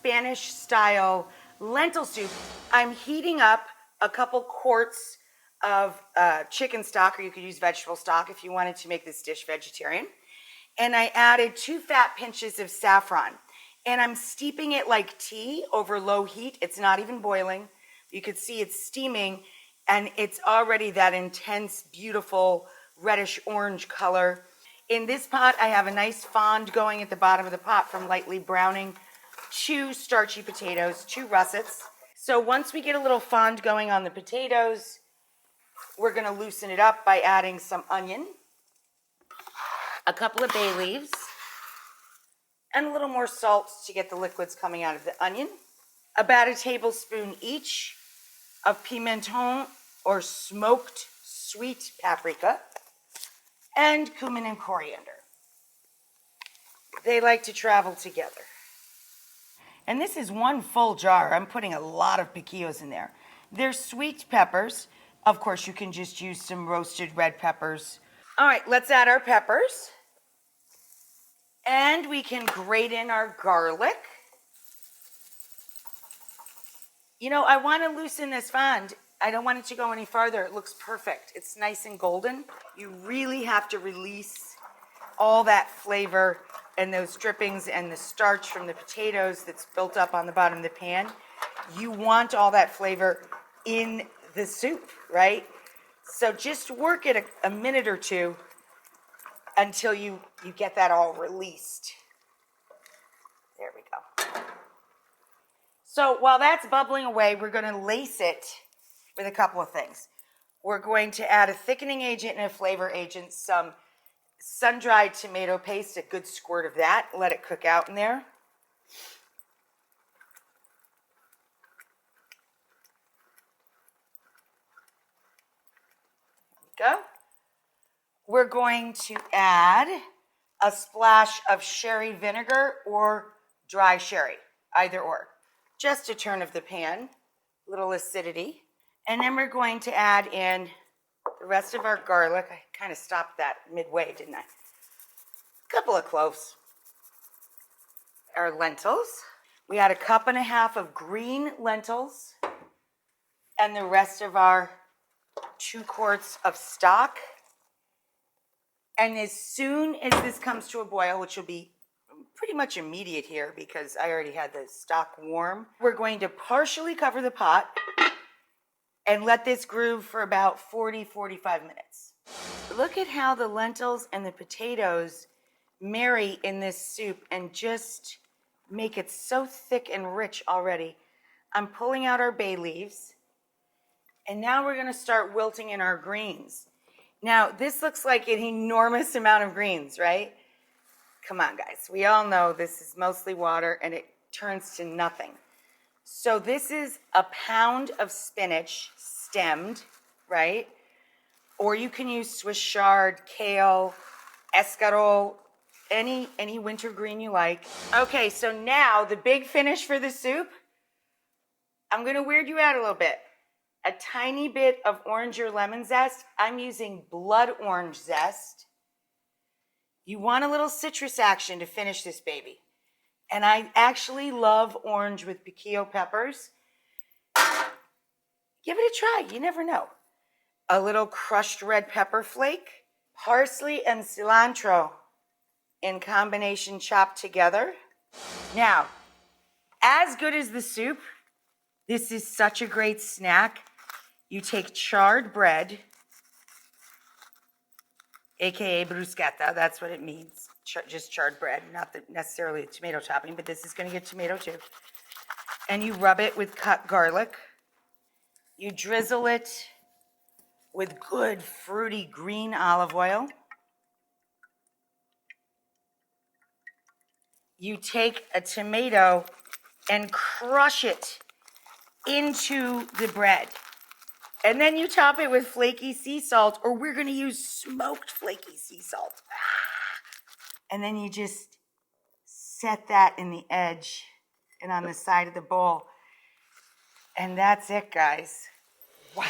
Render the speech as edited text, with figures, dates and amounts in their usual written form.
Spanish style lentil soup. I'm heating up a couple quarts of chicken stock, or you could use vegetable stock if you wanted to make this dish vegetarian. And I added 2 fat pinches of saffron. And I'm steeping it like tea over low heat. It's not even boiling. You can see it's steaming, and it's already that intense, beautiful reddish orange color. In this pot, I have a nice fond going at the bottom of the pot from lightly browning 2 starchy potatoes, 2 russets. So once we get a little fond going on the potatoes, we're gonna loosen it up by adding some onion, a couple of bay leaves, and a little more salt to get the liquids coming out of the onion. About a tablespoon each of pimenton or smoked sweet paprika, and cumin and coriander. They like to travel together. And this is 1 full jar. I'm putting a lot of piquillos in there. They're sweet peppers. Of course, you can just use some roasted red peppers. All right, let's add our peppers. And we can grate in our garlic. You know, I want to loosen this fond. I don't want it to go any farther. It looks perfect. It's nice and golden. You really have to release all that flavor and those drippings and the starch from the potatoes that's built up on the bottom of the pan. You want all that flavor in the soup, right? So just work it a minute or two until you get that all released. There we go. So while that's bubbling away, we're going to lace it with a couple of things. We're going to add a thickening agent and a flavor agent, some sun-dried tomato paste, a good squirt of that. Let it cook out in there. There we go. We're going to add a splash of sherry vinegar or dry sherry, either or. Just a turn of the pan, a little acidity. And then we're going to add in the rest of our garlic. I kind of stopped that midway, didn't I? A couple of cloves. Our lentils. We add 1.5 cups of green lentils and the rest of our 2 quarts of stock. And as soon as this comes to a boil, which will be pretty much immediate here because I already had the stock warm, we're going to partially cover the pot and let this groove for about 40-45 minutes. Look at how the lentils and the potatoes marry in this soup and just make it so thick and rich already. I'm pulling out our bay leaves, and now we're going to start wilting in our greens. Now, this looks like an enormous amount of greens, right? Come on, guys. We all know this is mostly water, and it turns to nothing. So this is 1 pound of spinach, stemmed, right? Or you can use Swiss chard, kale, escarole, any winter green you like. Okay, so now the big finish for the soup, I'm going to weird you out a little bit. A tiny bit of orange or lemon zest. I'm using blood orange zest. You want a little citrus action to finish this baby. And I actually love orange with piquillo peppers. Give it a try, you never know. A little crushed red pepper flake, parsley and cilantro in combination chopped together. Now, as good as the soup, this is such a great snack. You take charred bread, AKA bruschetta, that's what it means, just charred bread, not necessarily a tomato topping, but this is going to get tomato too. And you rub it with cut garlic. You drizzle it with good fruity green olive oil. You take a tomato and crush it into the bread. And then you top it with flaky sea salt, or we're going to use smoked flaky sea salt. And then you just set that in the edge and on the side of the bowl. And that's it, guys. Wow.